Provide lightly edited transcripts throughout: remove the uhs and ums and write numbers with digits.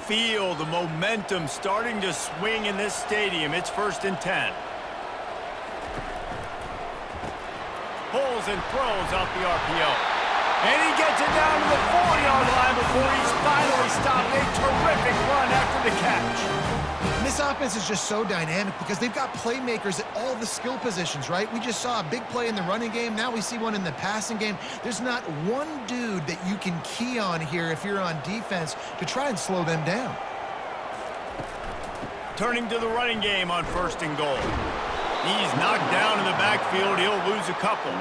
feel the momentum starting to swing in this stadium. It's 1st and 10. Pulls and throws off the RPO. And he gets it down to the 4-yard line before he's finally stopped. A terrific run after the catch. And this offense is just so dynamic because they've got playmakers at all the skill positions, right? We just saw a big play in the running game. Now we see one in the passing game. There's not one dude that you can key on here if you're on defense to try and slow them down. Turning to the running game on 1st and goal. He's knocked down in the backfield. He'll lose a couple.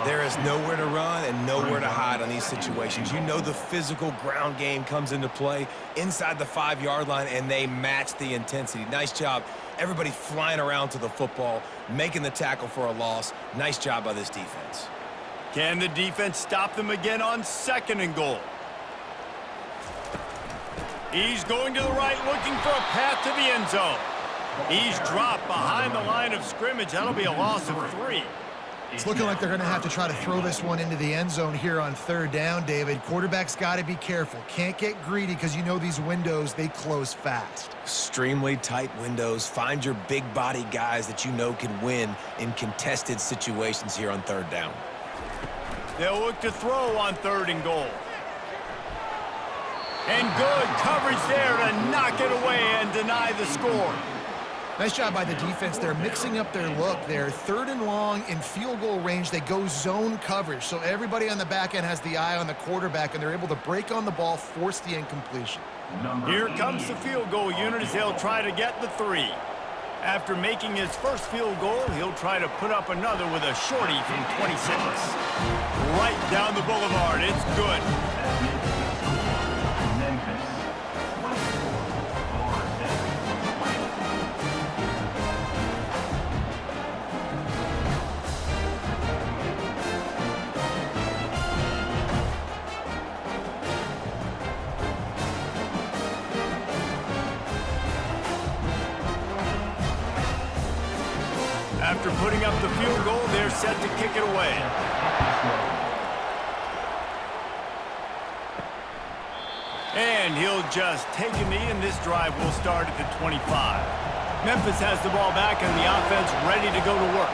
There is nowhere to run and nowhere to hide on these situations. You know the physical ground game comes into play inside the 5-yard line, and they match the intensity. Nice job. Everybody flying around to the football, making the tackle for a loss. Nice job by this defense. Can the defense stop them again on 2nd and goal? He's going to the right, looking for a path to the end zone. He's dropped behind the line of scrimmage. That'll be a loss of 3. It's looking like they're going to have to try to throw this one into the end zone here on 3rd down, David. Quarterback's got to be careful. Can't get greedy because you know these windows, they close fast. Extremely tight windows. Find your big body guys that you know can win in contested situations here on 3rd down. They'll look to throw on 3rd and goal. And good coverage there to knock it away and deny the score. Nice job by the defense. They're mixing up their look. They're 3rd and long in field goal range. They go zone coverage. So everybody on the back end has the eye on the quarterback, and they're able to break on the ball, force the incompletion. Here comes the field goal unit as they'll try to get the 3. After making his first field goal, he'll try to put up another with a shorty from 26. Right down the boulevard. It's good. After putting up the field goal, they're set to kick it away. And he'll just take a knee, and this drive will start at the 25. Memphis has the ball back, and the offense ready to go to work.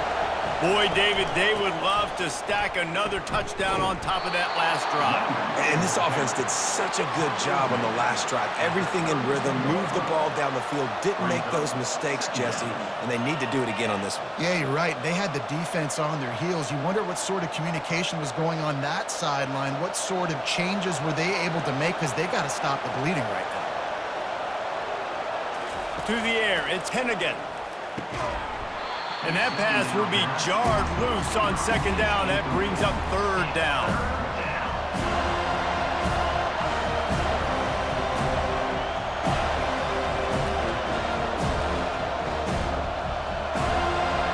Boy, David, they would love to stack another touchdown on top of that last drive. And this offense did such a good job on the last drive. Everything in rhythm, moved the ball down the field, didn't make those mistakes, Jesse, and they need to do it again on this one. Yeah, you're right. They had the defense on their heels. You wonder what sort of communication was going on that sideline. What sort of changes were they able to make because they got to stop the bleeding right now. To the air, it's Hennigan. And that pass will be jarred loose on 2nd down. That brings up 3rd down.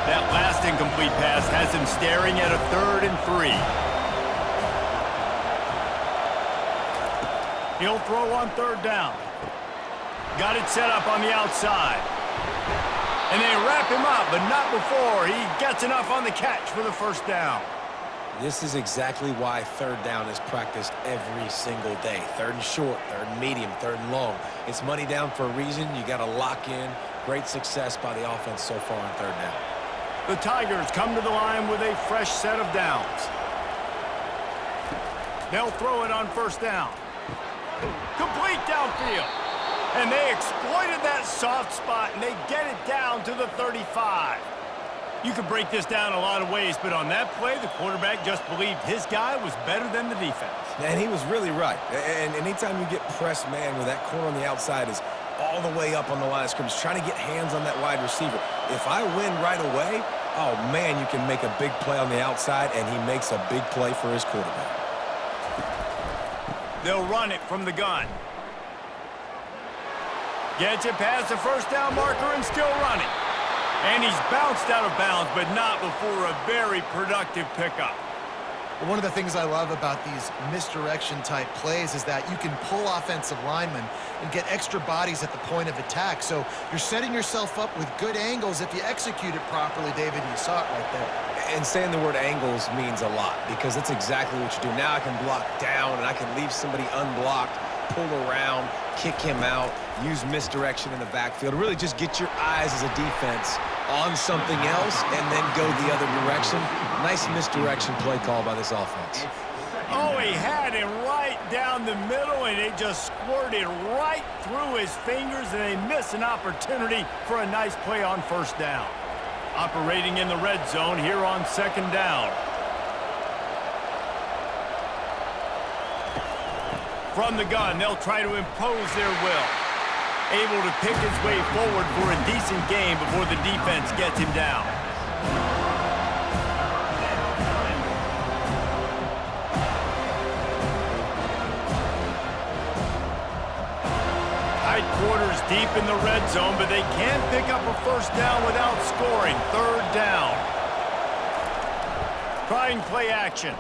That last incomplete pass has him staring at a 3rd and 3. He'll throw on 3rd down. Got it set up on the outside. And they wrap him up, but not before he gets enough on the catch for the 1st down. This is exactly why 3rd down is practiced every single day. 3rd and short, 3rd and medium, 3rd and long. It's money down for a reason. You got to lock in. Great success by the offense so far on 3rd down. The Tigers come to the line with a fresh set of downs. They'll throw it on 1st down. Complete downfield. And they exploited that soft spot, and they get it down to the 35. You could break this down a lot of ways, but on that play, the quarterback just believed his guy was better than the defense. And he was really right. And anytime you get pressed man where that corner on the outside is all the way up on the line of scrimmage, trying to get hands on that wide receiver. If I win right away, oh, man, you can make a big play on the outside, and he makes a big play for his quarterback. They'll run it from the gun. Gets it past the 1st down marker and still running. And he's bounced out of bounds, but not before a very productive pickup. One of the things I love about these misdirection-type plays is that you can pull offensive linemen and get extra bodies at the point of attack. So you're setting yourself up with good angles if you execute it properly, David. You saw it right there. And saying the word angles means a lot because that's exactly what you do. Now I can block down and I can leave somebody unblocked. pull around, kick him out, use misdirection in the backfield. Really just get your eyes as a defense on something else and then go the other direction. Nice misdirection play call by this offense. Oh, he had him right down the middle, and it just squirted right through his fingers, and they miss an opportunity for a nice play on first down. Operating in the red zone here on second down. From the gun, they'll try to impose their will. Able to pick his way forward for a decent game before the defense gets him down. Tight quarters deep in the red zone, but they can't pick up a first down without scoring. Third down. Trying play action.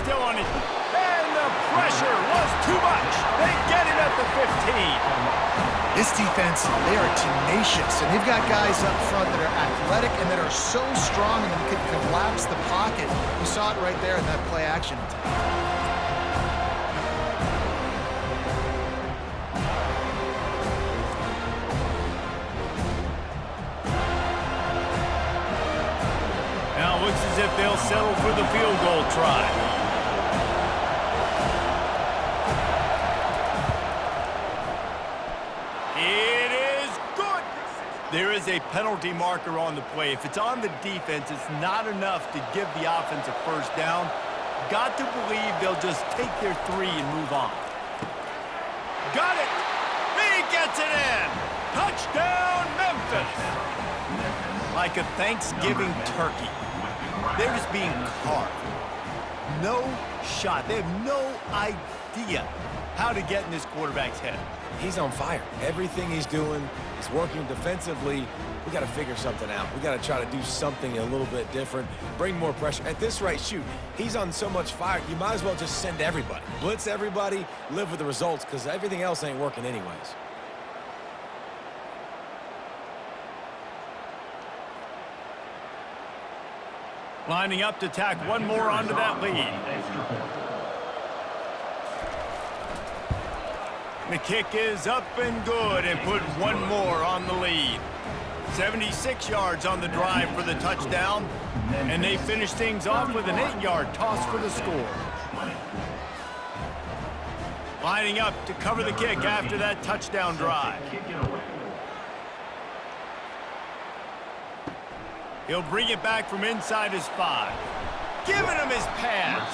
Still on it. And the pressure was too much. They get him at the 15. This defense, they are tenacious, and they've got guys up front that are athletic and that are so strong and can collapse the pocket. You saw it right there in that play action attack. Now it looks as if they'll settle for the field goal try. It is good. There is a penalty marker on the play. If it's on the defense, it's not enough to give the offense a first down. Got to believe they'll just take their three and move on. Got it. He gets it in. Touchdown, Memphis. Like a Thanksgiving turkey. They're just being carved. No shot. They have no idea how to get in this quarterback's head. He's on fire. Everything he's doing is working defensively. We got to figure something out. We got to try to do something a little bit different, bring more pressure. At this rate, shoot, he's on so much fire, you might as well just send everybody. Blitz everybody, live with the results, because everything else ain't working anyways. Lining up to tack one more onto that lead. The kick is up and good and put one more on the lead. 76 yards on the drive for the touchdown, and they finish things off with an 8-yard toss for the score. Lining up to cover the kick after that touchdown drive. He'll bring it back from inside his 5. Giving him his pass.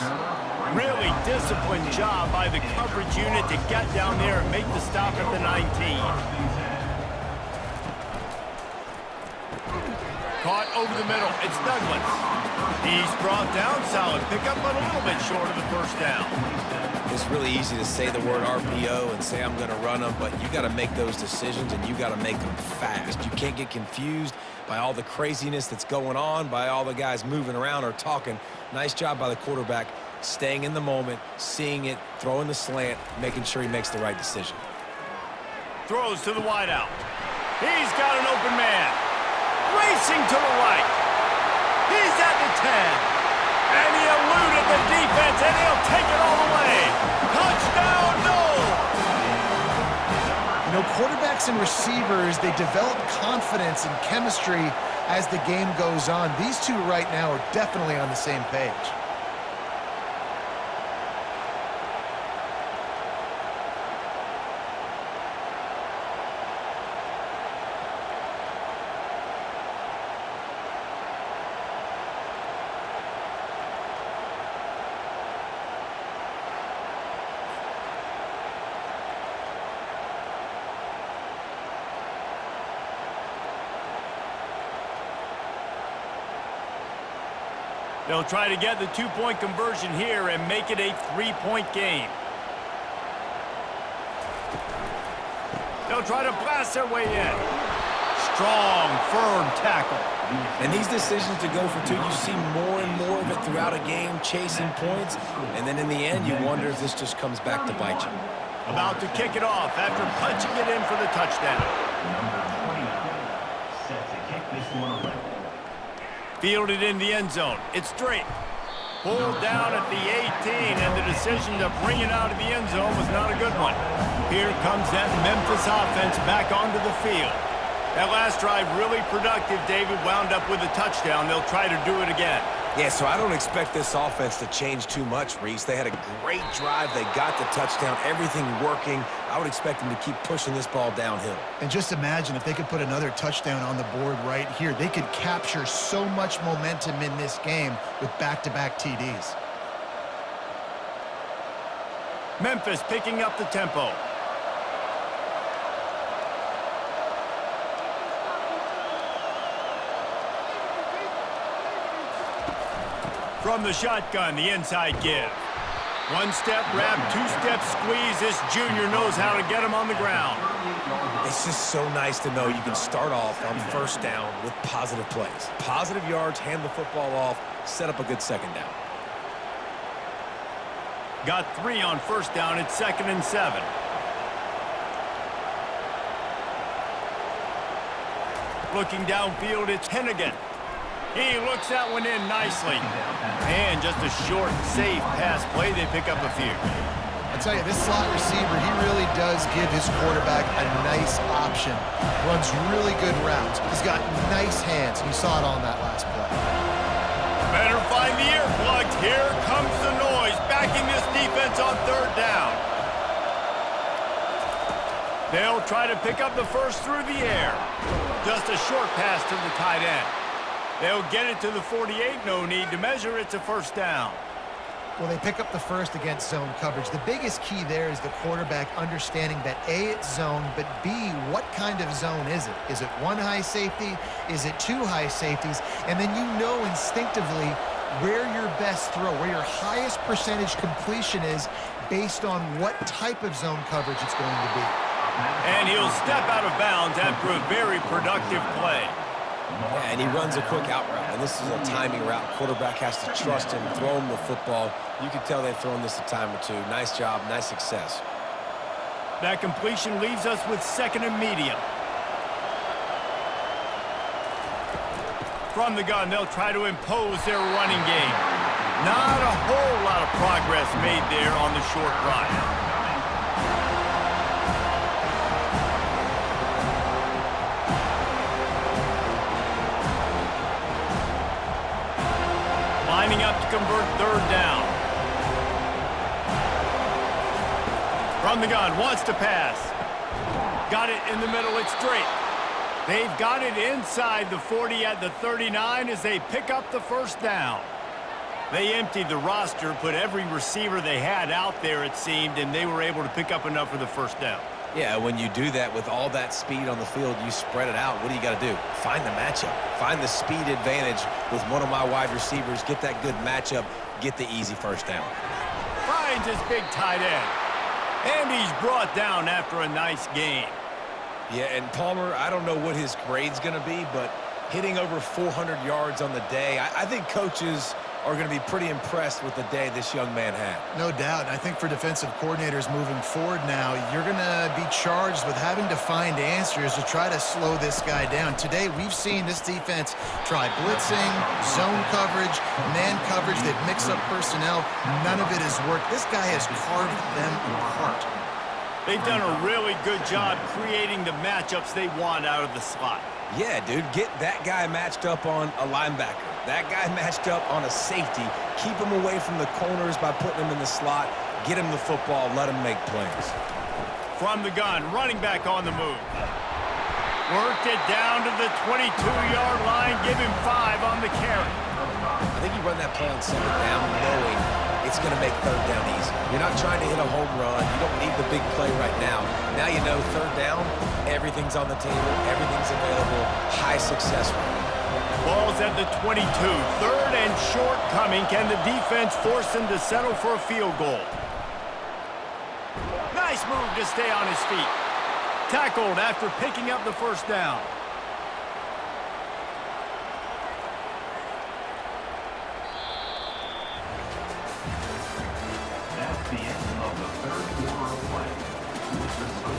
Really disciplined job by the coverage unit to get down there and make the stop at the 19. Caught over the middle. It's Douglas. He's brought down. Solid pickup, but a little bit short of the first down. It's really easy to say the word RPO and say I'm going to run them, but you got to make those decisions and you got to make them fast. You can't get confused by all the craziness that's going on, by all the guys moving around or talking. Nice job by the quarterback, staying in the moment, seeing it, throwing the slant, making sure he makes the right decision. Throws to the wideout. He's got an open man. Racing to the right. He's at the 10. And he eluded the defense, and he'll take it all the way. Touchdown, no! You know, quarterbacks and receivers, they develop confidence and chemistry as the game goes on. These two right now are definitely on the same page. They'll try to get the two-point conversion here and make it a three-point game. They'll try to blast their way in. Strong, firm tackle. And these decisions to go for two, you see more and more of it throughout a game, chasing points, and then in the end, you wonder if this just comes back to bite you. About to kick it off after punching it in for the touchdown. Set to kick this one away. Fielded in the end zone. It's Drake. Pulled down at the 18, and the decision to bring it out of the end zone was not a good one. Here comes that Memphis offense back onto the field. That last drive really productive. David wound up with a touchdown. They'll try to do it again. Yeah, so I don't expect this offense to change too much, Reese. They had a great drive. They got the touchdown, everything working. I would expect them to keep pushing this ball downhill. And just imagine if they could put another touchdown on the board right here. They could capture so much momentum in this game with back-to-back TDs. Memphis picking up the tempo. From the shotgun, the inside give. One step wrap, two-step squeeze. This junior knows how to get him on the ground. It's just so nice to know you can start off on first down with positive plays. Positive yards, hand the football off, set up a good second down. Got 3 on first down. It's 2nd and 7. Looking downfield, it's Hennigan. He looks that one in nicely. And just a short, safe pass play. They pick up a few. I tell you, this slot receiver, he really does give his quarterback a nice option. Runs really good routes. He's got nice hands. You saw it on that last play. Better find the earplugs. Here comes the noise. Backing this defense on 3rd down. They'll try to pick up the first through the air. Just a short pass to the tight end. They'll get it to the 48. No need to measure. It's a first down. Well, they pick up the first against zone coverage. The biggest key there is the quarterback understanding that A, it's zone, but B, what kind of zone is it? Is it 1 high safety? Is it 2 high safeties? And then you know instinctively where your best throw, where your highest percentage completion is based on what type of zone coverage it's going to be. And he'll step out of bounds after a very productive play. Yeah, and he runs a quick out route, and this is a timing route. Quarterback has to trust him, throw him the football. You can tell they've thrown this a time or two. Nice job, nice success. That completion leaves us with 2nd and medium. From the gun, they'll try to impose their running game. Not a whole lot of progress made there on the short run. Lining up to convert 3rd down. From the gun, wants to pass. Got it in the middle, it's Drake. They've got it inside the 40 at the 39 as they pick up the first down. They emptied the roster, put every receiver they had out there, it seemed, and they were able to pick up enough for the first down. Yeah, when you do that with all that speed on the field, you spread it out. What do you got to do? Find the matchup. Find the speed advantage with one of my wide receivers. Get that good matchup. Get the easy first down. Finds his big tight end. And he's brought down after a nice game. Yeah, and Palmer, I don't know what his grade's going to be, but hitting over 400 yards on the day, I think coaches are going to be pretty impressed with the day this young man had. No doubt. And I think for defensive coordinators moving forward now, you're going to be charged with having to find answers to try to slow this guy down. Today, we've seen this defense try blitzing, zone coverage, man coverage. They've mixed up personnel. None of it has worked. This guy has carved them apart. They've done a really good job creating the matchups they want out of the slot. Yeah, dude, get that guy matched up on a linebacker. That guy matched up on a safety. Keep him away from the corners by putting him in the slot. Get him the football. Let him make plays. From the gun, running back on the move. Worked it down to the 22-yard line. Give him 5 on the carry. I think you run that play on 2nd down knowing it's going to make 3rd down easy. You're not trying to hit a home run. You don't need the big play right now. Now you know 3rd down, everything's on the table, everything's available, high success rate. Ball's at the 22. 3rd and short coming. Can the defense force him to settle for a field goal? Nice move to stay on his feet. Tackled after picking up the first down.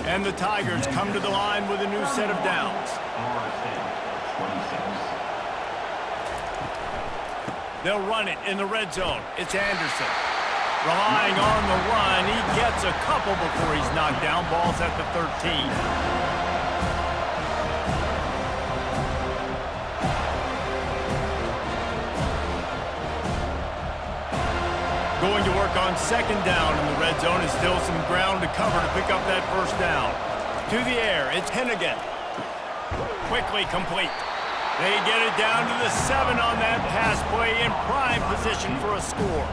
And the Tigers come to the line with a new set of downs. They'll run it in the red zone. It's Anderson. Relying on the run, he gets a couple before he's knocked down. Ball's at the 13. Going to work on second down in the red zone, and still some ground to cover to pick up that first down. To the air, it's Hennigan. Quickly complete. They get it down to the 7 on that pass play, in prime position for a score.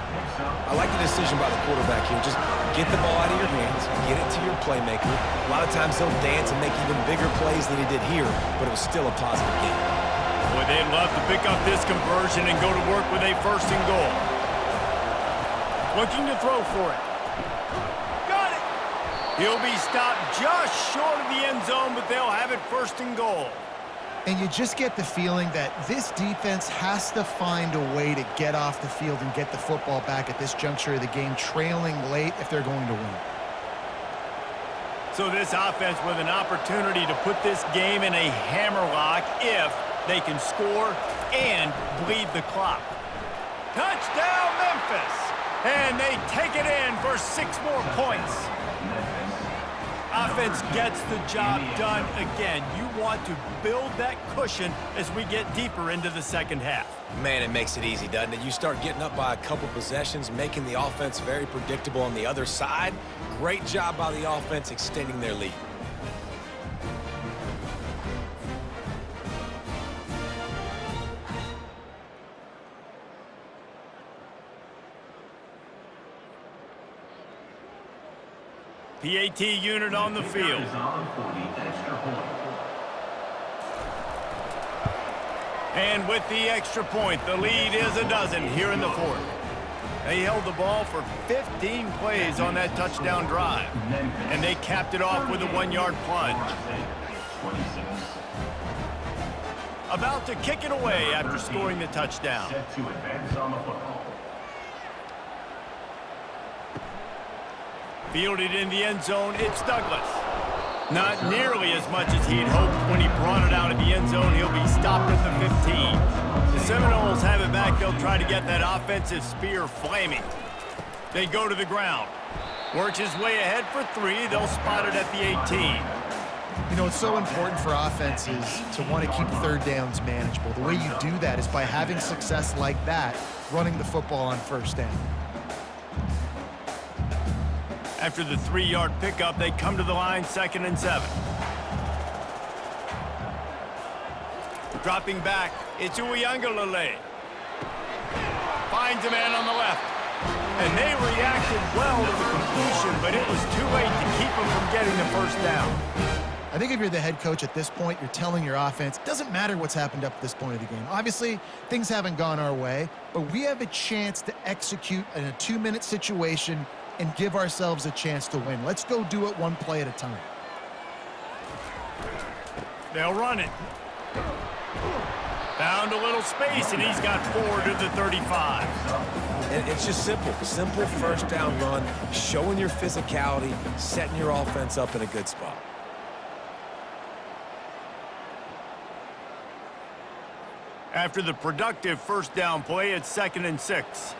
I like the decision by the quarterback here. Just get the ball out of your hands, get it to your playmaker. A lot of times he'll dance and make even bigger plays than he did here, but it was still a positive game. Boy, they'd love to pick up this conversion and go to work with a first and goal. Looking to throw for it. Got it! He'll be stopped just short of the end zone, but they'll have it first and goal. And you just get the feeling that this defense has to find a way to get off the field and get the football back at this juncture of the game, trailing late if they're going to win. So this offense with an opportunity to put this game in a hammerlock if they can score and bleed the clock. Touchdown, Memphis! And they take it in for 6 more points. Offense gets the job done again. You want to build that cushion as we get deeper into the second half. Man, it makes it easy, doesn't it? You start getting up by a couple possessions, making the offense very predictable on the other side. Great job by the offense extending their lead. PAT unit on the field. And with the extra point, the lead is a dozen here in the fourth. They held the ball for 15 plays on that touchdown drive, and they capped it off with a 1-yard plunge. About to kick it away after scoring the touchdown. Fielded in the end zone, it's Douglas. Not nearly as much as he had hoped when he brought it out of the end zone. He'll be stopped at the 15. The Seminoles have it back. They'll try to get that offensive spear flaming. They go to the ground. Works his way ahead for 3. They'll spot it at the 18. You know, it's so important for offenses to want to keep third downs manageable. The way you do that is by having success like that, running the football on first down. After the 3-yard pickup, they come to the line, 2nd and 7. Dropping back, it's Uiagalelei. Finds a man on the left. And they reacted well to the completion, but it was too late to keep them from getting the first down. I think if you're the head coach at this point, you're telling your offense, it doesn't matter what's happened up to this point of the game. Obviously, things haven't gone our way, but we have a chance to execute in a 2-minute situation and give ourselves a chance to win. Let's go do it one play at a time. They'll run it. Found a little space, and he's got 4 to the 35. And it's just simple. Simple first down run, showing your physicality, setting your offense up in a good spot. After the productive first down play, it's 2nd and 6.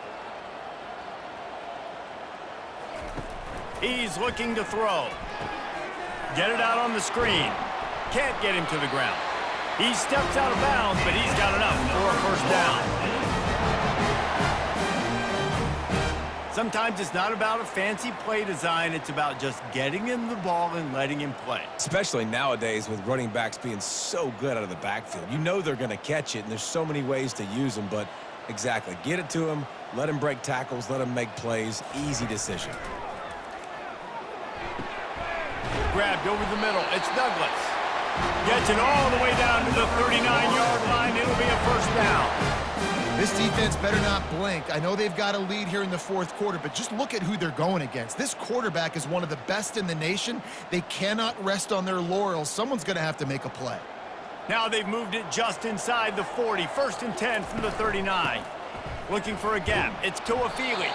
He's looking to throw. Get it out on the screen. Can't get him to the ground. He steps out of bounds, but he's got enough for a first down. Sometimes it's not about a fancy play design. It's about just getting him the ball and letting him play. Especially nowadays with running backs being so good out of the backfield. You know they're going to catch it, and there's so many ways to use them, but exactly. Get it to him, let him break tackles, let him make plays. Easy decision. Grabbed over the middle. It's Douglas. Gets it all the way down to the 39-yard line. It'll be a first down. This defense better not blink. I know they've got a lead here in the fourth quarter, but just look at who they're going against. This quarterback is one of the best in the nation. They cannot rest on their laurels. Someone's going to have to make a play. Now they've moved it just inside the 40. 1st and 10 from the 39. Looking for a gap. It's Toafili.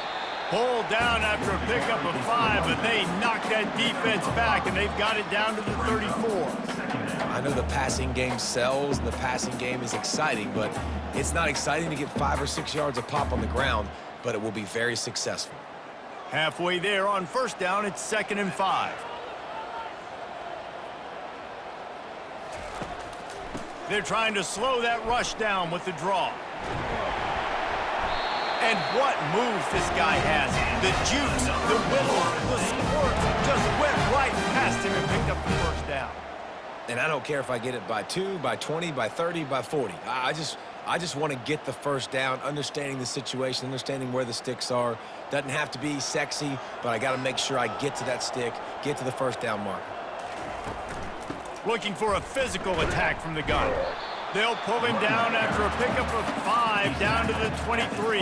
Pulled down after a pickup of 5, but they knocked that defense back, and they've got it down to the 34. I know the passing game sells, and the passing game is exciting, but It's not exciting to get 5 or 6 yards of pop on the ground, but it will be very successful. Halfway there on first down, it's 2nd and 5. They're trying to slow that rush down with the draw. And what moves this guy has. The jukes, the whittles, the squirts just went right past him and picked up the first down. And I don't care if I get it by 2, by 20, by 30, by 40. I just want to get the first down, understanding the situation, understanding where the sticks are. Doesn't have to be sexy, but I got to make sure I get to that stick, get to the first down marker. Looking for a physical attack from the gun. They'll pull him down after a pickup of 5 down to the 23.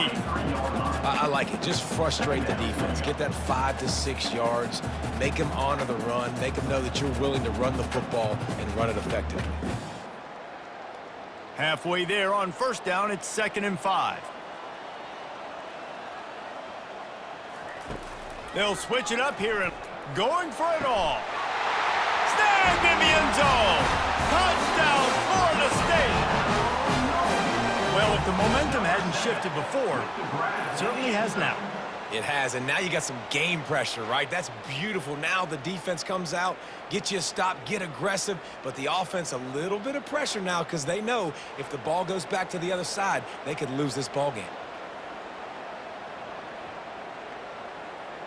I like it. Just frustrate the defense. Get that 5 to 6 yards. Make them honor the run. Make them know that you're willing to run the football and run it effectively. Halfway there on first down, it's 2nd and 5. They'll switch it up here and going for it all. Snagged in the end zone. Touchdown, Florida State. Well, if the momentum hadn't shifted before, it certainly has now. It has, and now you got some game pressure, right? That's beautiful. Now the defense comes out, get you a stop, get aggressive, but the offense a little bit of pressure now because they know if the ball goes back to the other side, they could lose this ball game.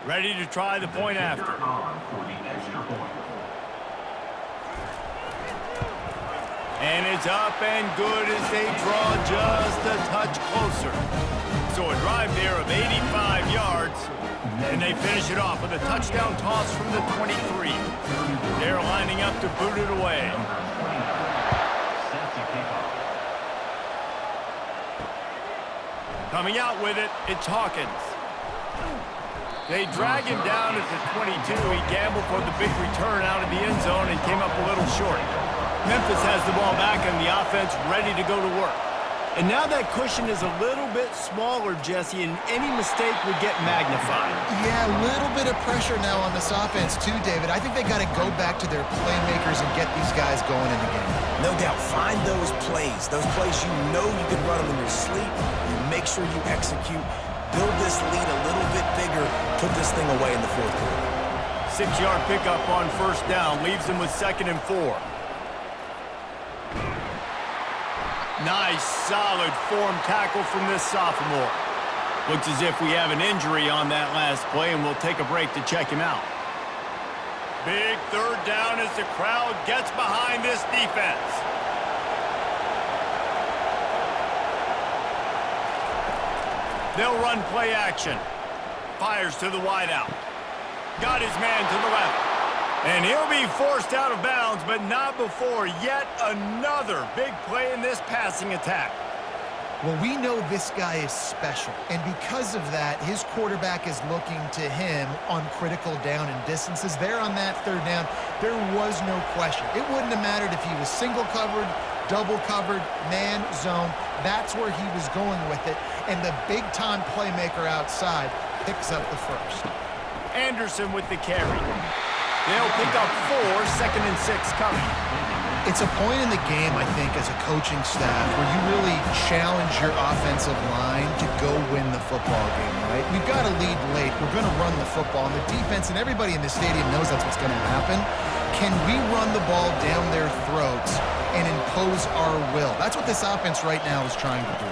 Ready to try the point after. And it's up and good as they draw just a touch closer. So a drive there of 85 yards, and they finish it off with a touchdown toss from the 23. They're lining up to boot it away. Coming out with it, it's Hawkins. They drag him down at the 22. He gambled for the big return out of the end zone and came up a little short. Memphis has the ball back and the offense ready to go to work. And now that cushion is a little bit smaller, Jesse, and any mistake would get magnified. Yeah, a little bit of pressure now on this offense too, David. I think they got to go back to their playmakers and get these guys going in the game. No doubt, find those plays you know you can run them in your sleep. You make sure you execute. Build this lead a little bit bigger. Put this thing away in the fourth quarter. 6-yard pickup on first down leaves them with 2nd and 4. Nice, solid form tackle from this sophomore. Looks as if we have an injury on that last play, and we'll take a break to check him out. Big 3rd down as the crowd gets behind this defense. They'll run play action. Fires to the wideout. Got his man to the left. And he'll be forced out of bounds, but not before yet another big play in this passing attack. Well, we know this guy is special, and because of that, his quarterback is looking to him on critical down and distances. There on that 3rd down, there was no question. It wouldn't have mattered if he was single covered, double covered, man, zone. That's where he was going with it, and the big-time playmaker outside picks up the first. Anderson with the carry. They'll pick up 4, 2nd and 6 coming. It's a point in the game, I think, as a coaching staff where you really challenge your offensive line to go win the football game, right? We've got to lead late. We're going to run the football, and the defense and everybody in the stadium knows that's what's going to happen. Can we run the ball down their throats and impose our will? That's what this offense right now is trying to do.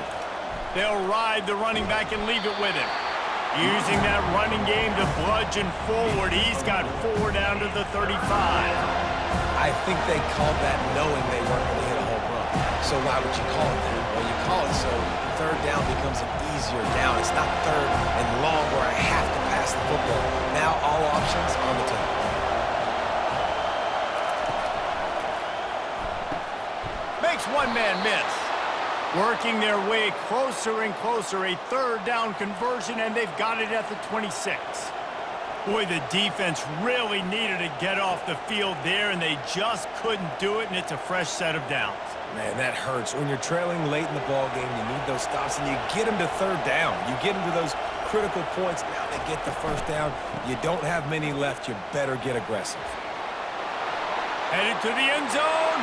They'll ride the running back and leave it with him. Using that running game to bludgeon forward. He's got 4 down to the 35. I think they called that knowing they weren't going to hit a home run. So why would you call it that? Well, you call it so 3rd down becomes an easier down. It's not 3rd and long where I have to pass the football. Now all options on the table. Makes one man miss. Working their way closer and closer, a 3rd down conversion, and they've got it at the 26. Boy, the defense really needed to get off the field there, and they just couldn't do it, and it's a fresh set of downs. Man, that hurts. When you're trailing late in the ball game, you need those stops, and you get them to 3rd down. You get them to those critical points. Now they get the first down. You don't have many left. You better get aggressive. Headed to the end zone.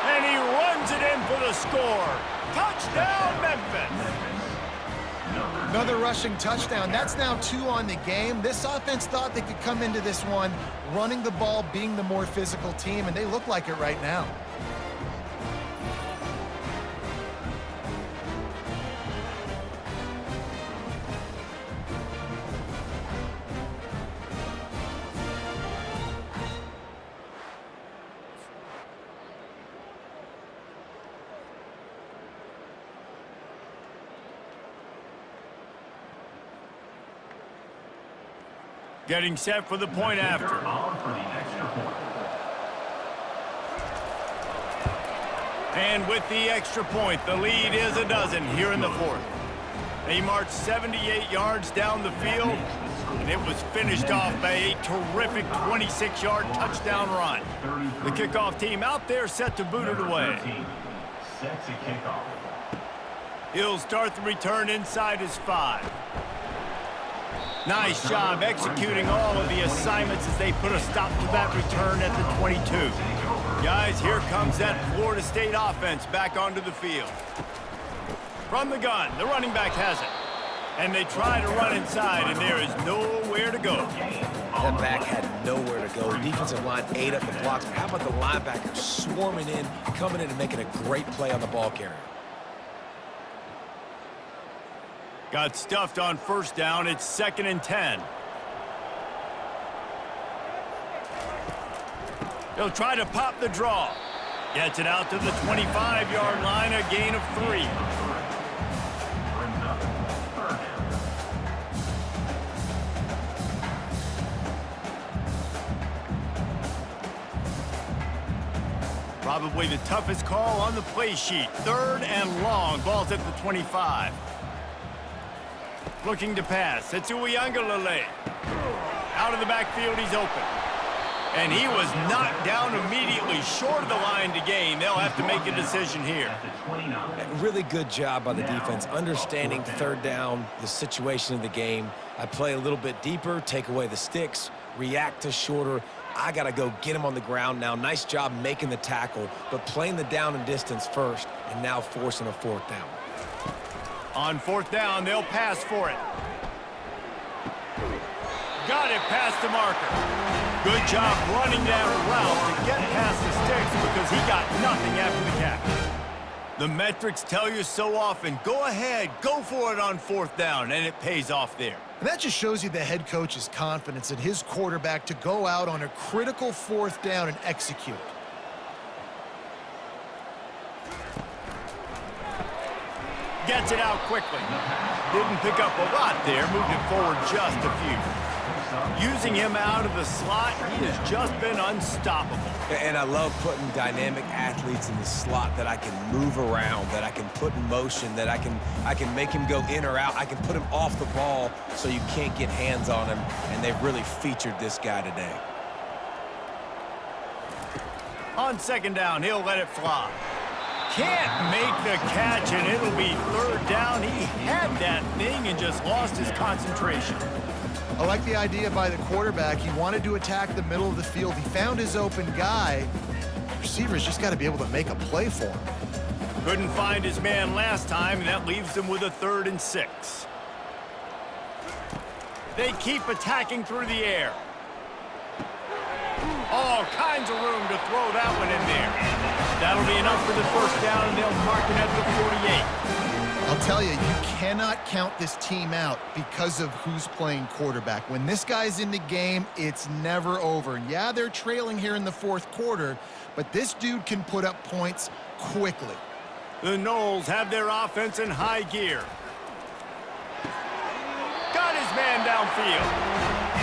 And he runs it in for the score. Touchdown, Memphis. Another rushing touchdown. That's now 2 on the game. This offense thought they could come into this one running the ball, being the more physical team, and they look like it right now. Getting set for the point after. And with the extra point, the lead is a dozen here in the fourth. They marched 78 yards down the field, and it was finished off by a terrific 26-yard touchdown run. The kickoff team out there set to boot it away. He'll start the return inside his 5. Nice job executing all of the assignments as they put a stop to that return at the 22. Guys, here comes that Florida State offense back onto the field. From the gun, the running back has it. And they try to run inside, and there is nowhere to go. That back had nowhere to go. Defensive line ate up the blocks. But how about the linebacker swarming in, coming in and making a great play on the ball carrier? Got stuffed on first down. It's 2nd and 10. He'll try to pop the draw. Gets it out to the 25-yard line, a gain of 3. Probably the toughest call on the play sheet. 3rd and long. Ball's at the 25. Looking to pass. It's Uiagalelei. Out of the backfield, he's open. And he was knocked down immediately short of the line to gain. They'll have to make a decision here. Really good job by the defense, understanding 3rd down, the situation of the game. I play a little bit deeper, take away the sticks, react to shorter. I got to go get him on the ground now. Nice job making the tackle, but playing the down and distance first, and now forcing a 4th down. On 4th down, they'll pass for it. Got it past the marker. Good job running that route to get past the sticks because he got nothing after the catch. The metrics tell you so often, go ahead, go for it on 4th down, and it pays off there. And that just shows you the head coach's confidence in his quarterback to go out on a critical 4th down and execute. Gets it out quickly. Didn't pick up a lot there, moved it forward just a few. Using him out of the slot, he has just been unstoppable. And I love putting dynamic athletes in the slot that I can move around, that I can put in motion, that I can make him go in or out. I can put him off the ball so you can't get hands on him, and they've really featured this guy today. On 2nd down, he'll let it fly. Can't make the catch, and it'll be 3rd down. He had that thing and just lost his concentration. I like the idea by the quarterback. He wanted to attack the middle of the field. He found his open guy. Receivers just got to be able to make a play for him. Couldn't find his man last time, and that leaves him with a 3rd and 6. They keep attacking through the air. All kinds of room to throw that one in there. That'll be enough for the 1st down, and they'll mark it at the 48. I'll tell you, you cannot count this team out because of who's playing quarterback. When this guy's in the game, it's never over. And yeah, they're trailing here in the 4th quarter, but this dude can put up points quickly. The Noles have their offense in high gear. Got his man downfield.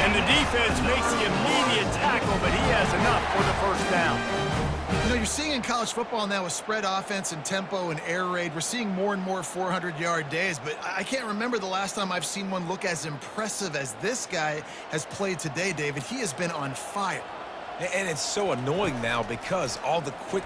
And the defense makes the immediate tackle, but he has enough for the 1st down. You know, you're seeing in college football now with spread offense and tempo and air raid, we're seeing more and more 400-yard days, but I can't remember the last time I've seen one look as impressive as this guy has played today, David. He has been on fire. And it's so annoying now because all the quick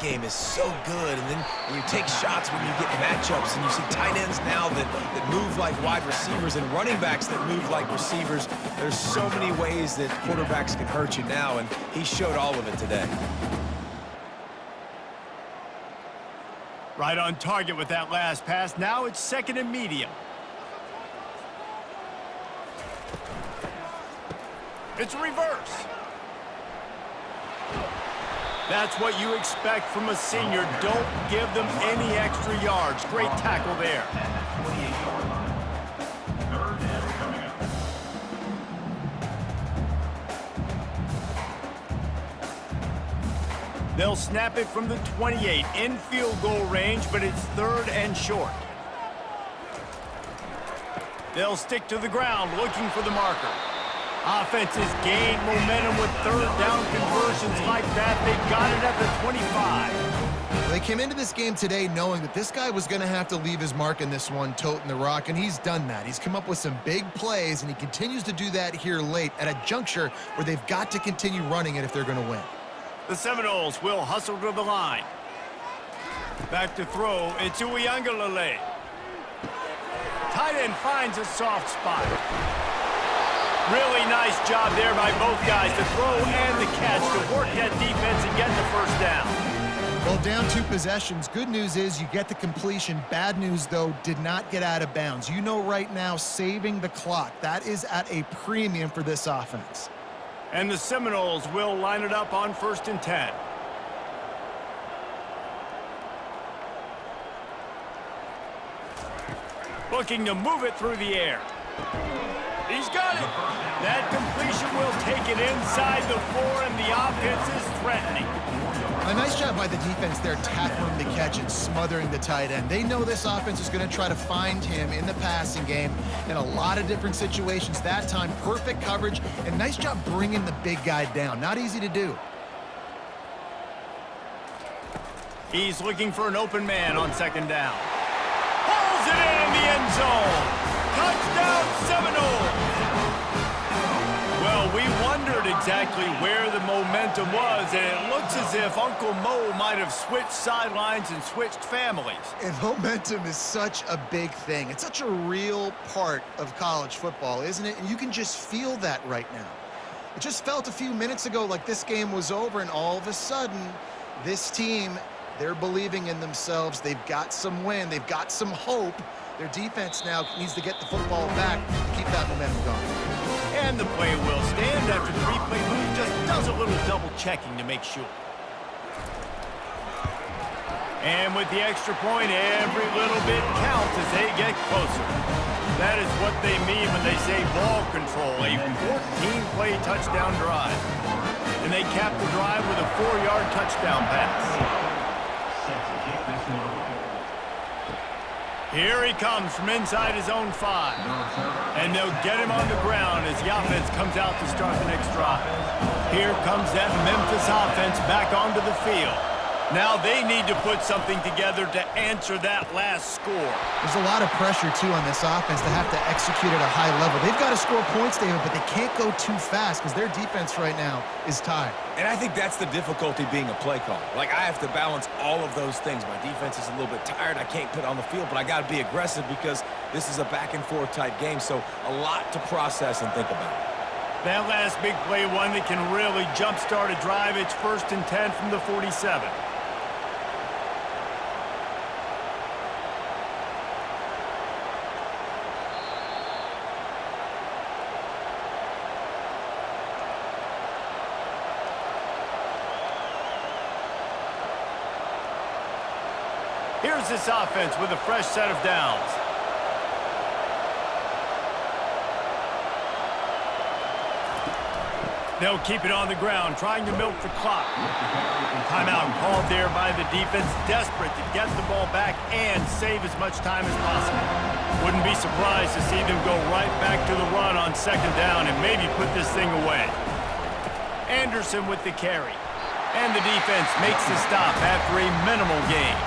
game is so good, and then you take shots when you get matchups, and you see tight ends now that move like wide receivers and running backs that move like receivers. There's so many ways that quarterbacks can hurt you now, and he showed all of it today. Right on target with that last pass. Now it's second and medium. It's a reverse. That's what you expect from a senior. Don't give them any extra yards. Great tackle there. They'll snap it from the 28 in field goal range, but it's third and short. They'll stick to the ground looking for the marker. Offenses gain momentum with third down conversions like that. They've got it at the 25. They came into this game today knowing that this guy was going to have to leave his mark in this one, toting the rock, and he's done that. He's come up with some big plays, and he continues to do that here late at a juncture where they've got to continue running it if they're going to win. The Seminoles will hustle to the line. Back to throw. It's Uiagalelei. Tight end finds a soft spot. Really nice job there by both guys to throw and the catch to work that defense and get the first down. Well, down 2 possessions. Good news is you get the completion. Bad news, though, did not get out of bounds. You know right now, saving the clock. That is at a premium for this offense. And the Seminoles will line it up on 1st and 10. Looking to move it through the air. He's got it. That completion will take it inside the 4, and the offense is threatening. A nice job by the defense there, tackling the catch and smothering the tight end. They know this offense is going to try to find him in the passing game in a lot of different situations. That time, perfect coverage, and nice job bringing the big guy down. Not easy to do. He's looking for an open man on 2nd down. Pulls it in the end zone. Touchdown, Seminoles! Well, we wondered exactly where the momentum was, and it looks as if Uncle Mo might have switched sidelines and switched families. And momentum is such a big thing. It's such a real part of college football, isn't it? And you can just feel that right now. It just felt a few minutes ago like this game was over, and all of a sudden, this team, they're believing in themselves. They've got some wind. They've got some hope. Their defense now needs to get the football back to keep that momentum going. And the play will stand after the replay booth just does a little double checking to make sure. And with the extra point, every little bit counts as they get closer. That is what they mean when they say ball control, a 14-play touchdown drive. And they cap the drive with a 4-yard touchdown pass. Here he comes from inside his own 5. And they'll get him on the ground as the offense comes out to start the next drive. Here comes that Memphis offense back onto the field. Now they need to put something together to answer that last score. There's a lot of pressure, too, on this offense to have to execute at a high level. They've got to score points, David, but they can't go too fast because their defense right now is tired. And I think that's the difficulty being a play caller. Like, I have to balance all of those things. My defense is a little bit tired. I can't put on the field, but I got to be aggressive because this is a back-and-forth type game, so a lot to process and think about. That last big play, one that can really jump-start a drive. It's 1st and 10 from the 47. Here's this offense with a fresh set of downs. They'll keep it on the ground, trying to milk the clock. Timeout called there by the defense, desperate to get the ball back and save as much time as possible. Wouldn't be surprised to see them go right back to the run on 2nd down and maybe put this thing away. Anderson with the carry. And the defense makes the stop after a minimal gain.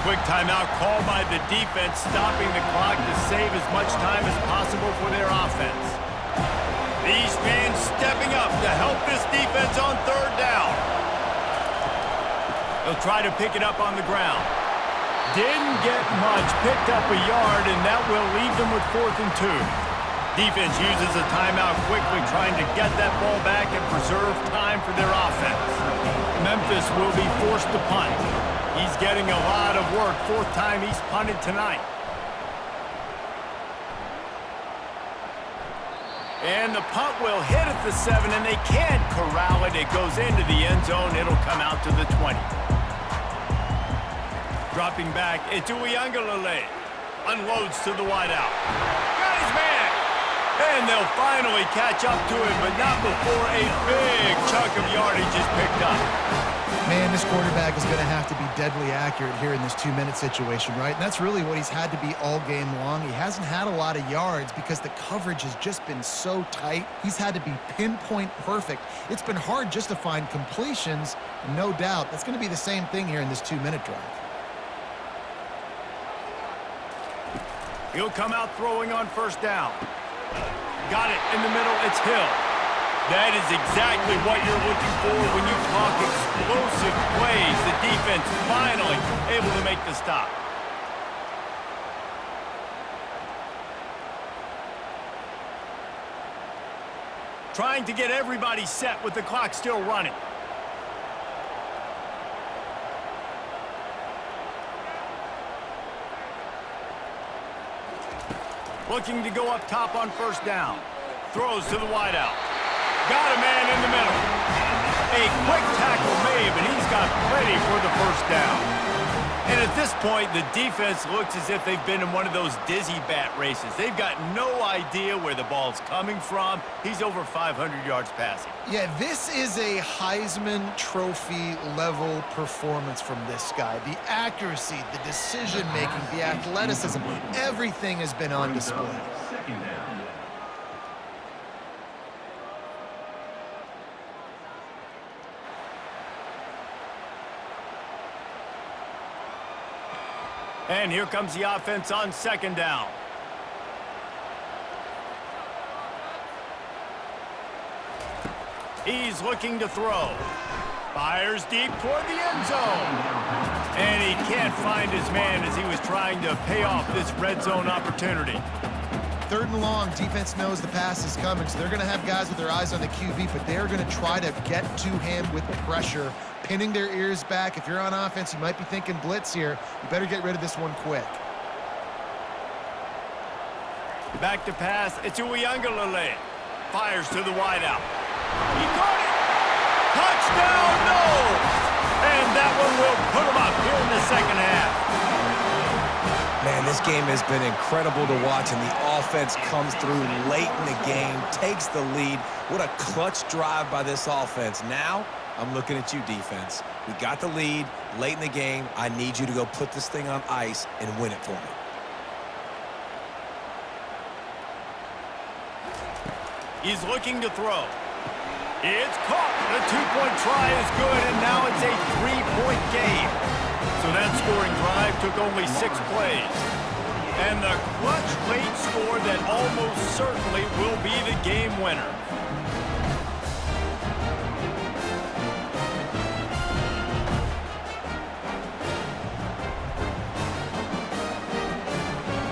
Quick timeout called by the defense, stopping the clock to save as much time as possible for their offense. These fans stepping up to help this defense on 3rd down. They'll try to pick it up on the ground. Didn't get much, picked up a yard, and that will leave them with 4th and 2. Defense uses a timeout quickly, trying to get that ball back and preserve time for their offense. Memphis will be forced to punt. He's getting a lot of work. Fourth time he's punted tonight. And the punt will hit at the 7, and they can't corral it. It goes into the end zone. It'll come out to the 20. Dropping back, it's Uiagalelei. Unloads to the wideout. Got his man! And they'll finally catch up to him, but not before a big chunk of yardage is picked up. Man, this quarterback is going to have to be deadly accurate here in this 2-minute situation, right? And that's really what he's had to be all game long. He hasn't had a lot of yards because the coverage has just been so tight. He's had to be pinpoint perfect. It's been hard just to find completions, no doubt. That's going to be the same thing here in this 2-minute drive. He'll come out throwing on first down. Got it in the middle, it's Hill. That is exactly what you're looking for when you talk explosive plays. The defense finally able to make the stop. Trying to get everybody set with the clock still running. Looking to go up top on first down. Throws to the wideout. Got a man in the middle. A quick tackle made, but he's got plenty for the first down. And at this point, the defense looks as if they've been in one of those dizzy bat races. They've got no idea where the ball's coming from. He's over 500 yards passing. Yeah, this is a Heisman Trophy level performance from this guy. The accuracy, the decision-making, the athleticism, everything has been on display. And here comes the offense on second down. He's looking to throw. Fires deep toward the end zone. And he can't find his man as he was trying to pay off this red zone opportunity. 3rd and long, defense knows the pass is coming, so they're going to have guys with their eyes on the QB, but they're going to try to get to him with pressure, pinning their ears back. If you're on offense, you might be thinking blitz here. You better get rid of this one quick. Back to pass, it's Uiagalelei. Fires to the wideout. He caught it! Touchdown, no! And that one will put him up here in the second half. Man, this game has been incredible to watch, and the offense comes through late in the game, takes the lead. What a clutch drive by this offense. Now, I'm looking at you, defense. We got the lead late in the game. I need you to go put this thing on ice and win it for me. He's looking to throw. It's caught. The 2-point try is good, and now it's a 3-point game. So that scoring drive took only 6 plays. And the clutch late score that almost certainly will be the game winner.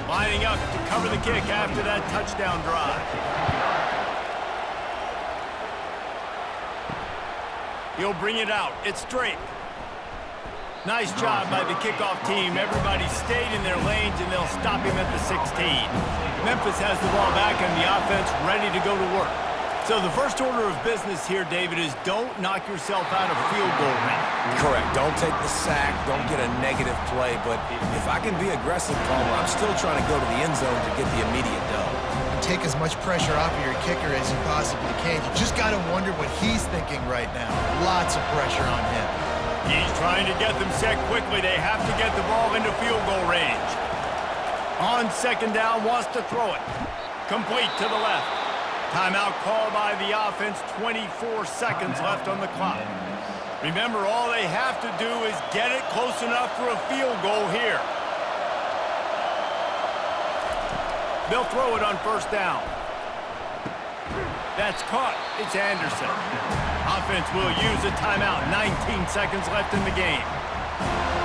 Lining up to cover the kick after that touchdown drive. He'll bring it out. It's Drake. Nice job by the kickoff team. Everybody stayed in their lanes, and they'll stop him at the 16. Memphis has the ball back, and the offense ready to go to work. So the first order of business here, David, is don't knock yourself out of field goal range. Correct. Don't take the sack. Don't get a negative play. But if I can be aggressive, Palmer, I'm still trying to go to the end zone to get the immediate dub. Take as much pressure off of your kicker as you possibly can. You just got to wonder what he's thinking right now. Lots of pressure on him. He's trying to get them set quickly. They have to get the ball into field goal range. On second down, wants to throw it. Complete to the left. Timeout called by the offense. 24 seconds left on the clock. Remember, all they have to do is get it close enough for a field goal here. They'll throw it on first down. That's caught. It's Anderson. Offense will use a timeout. 19 seconds left in the game.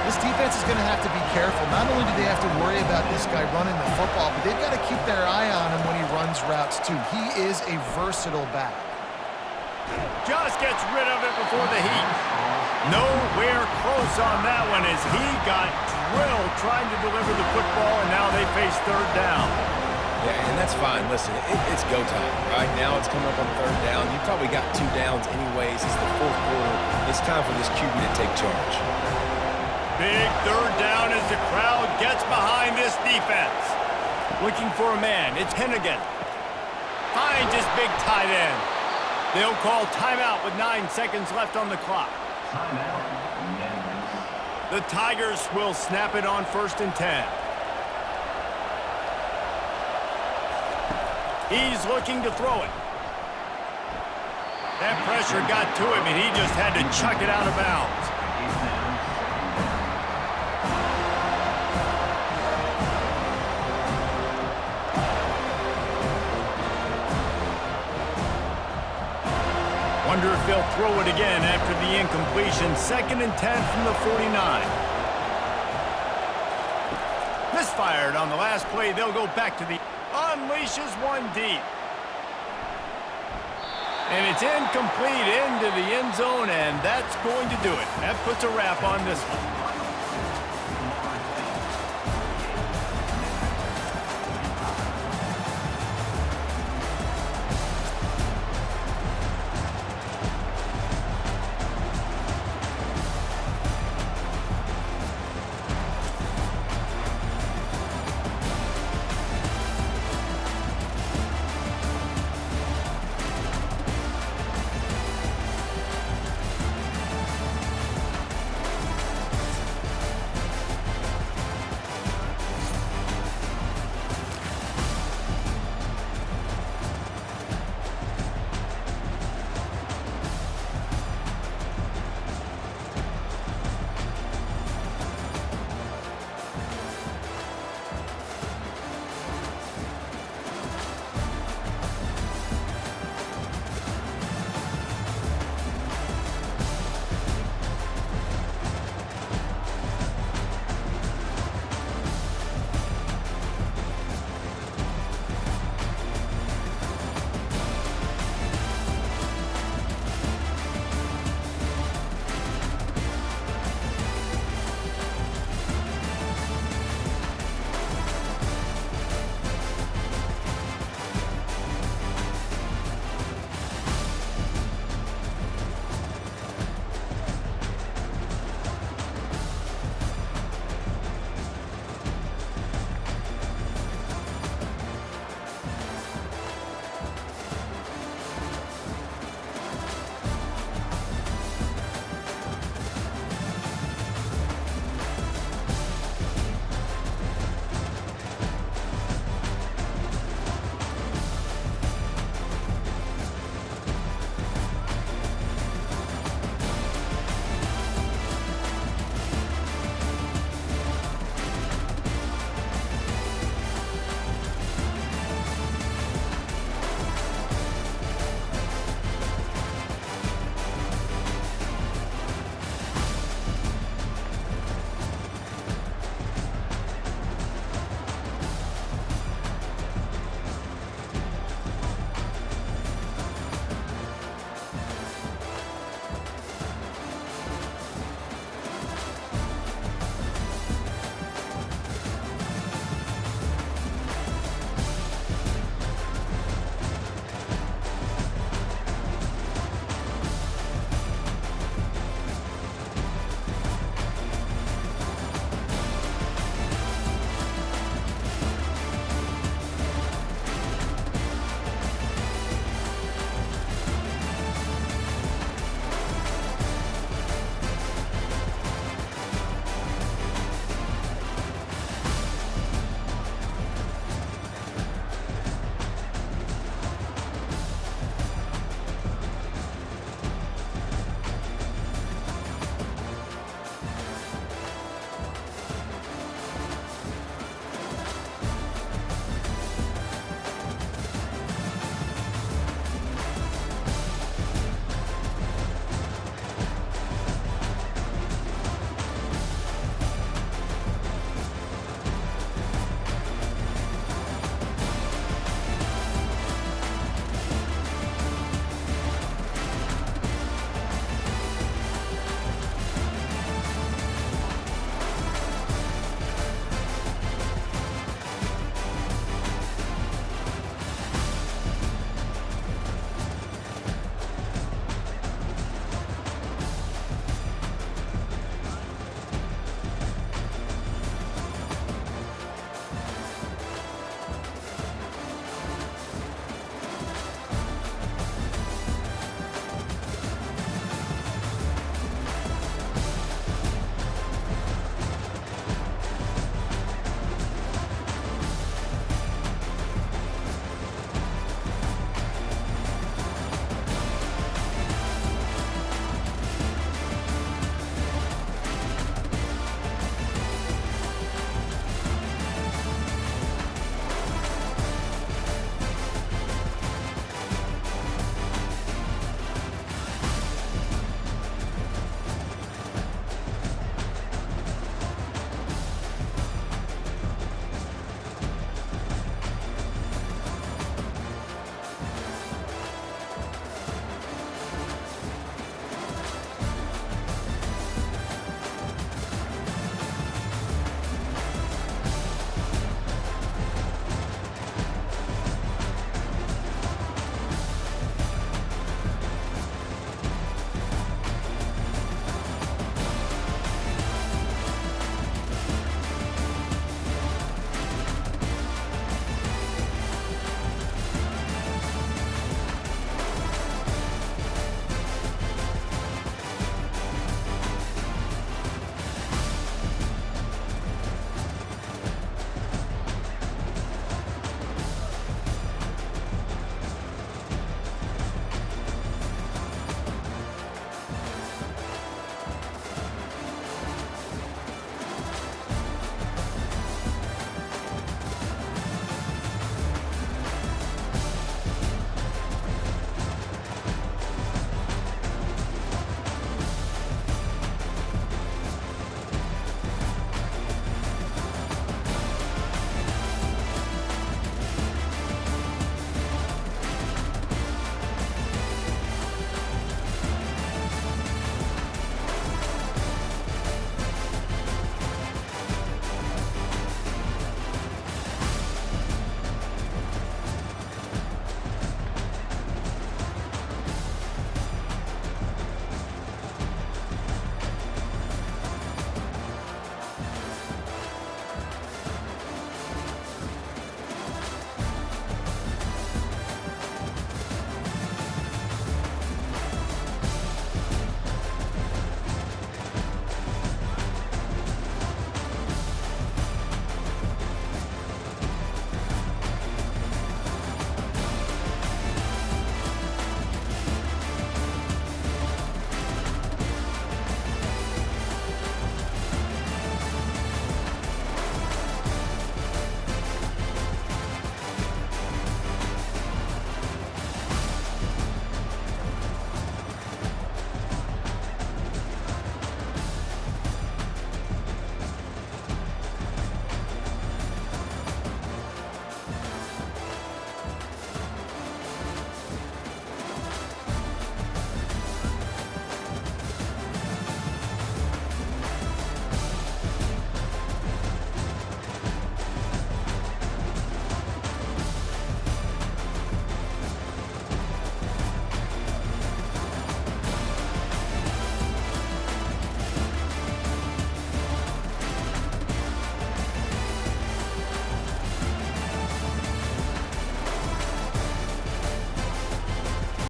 This defense is going to have to be careful. Not only do they have to worry about this guy running the football, but they've got to keep their eye on him when he runs routes too. He is a versatile back. Just gets rid of it before the heat. Nowhere close on that one as he got drilled trying to deliver the football, and now they face third down. Yeah, and that's fine. Listen, it's go time, right? Now it's coming up on third down. You probably got 2 downs anyways. It's the fourth quarter. It's time for this QB to take charge. Big third down as the crowd gets behind this defense. Looking for a man. It's Hennigan. Finds his big tight end. They'll call timeout with 9 seconds left on the clock. The Tigers will snap it on 1st and 10. He's looking to throw it. That pressure got to him, and he just had to chuck it out of bounds. Wonder if they'll throw it again after the incompletion. 2nd and 10 from the 49. Misfired on the last play. They'll go back to the... Unleashes one deep. And it's incomplete into the end zone, and that's going to do it. That puts a wrap on this one.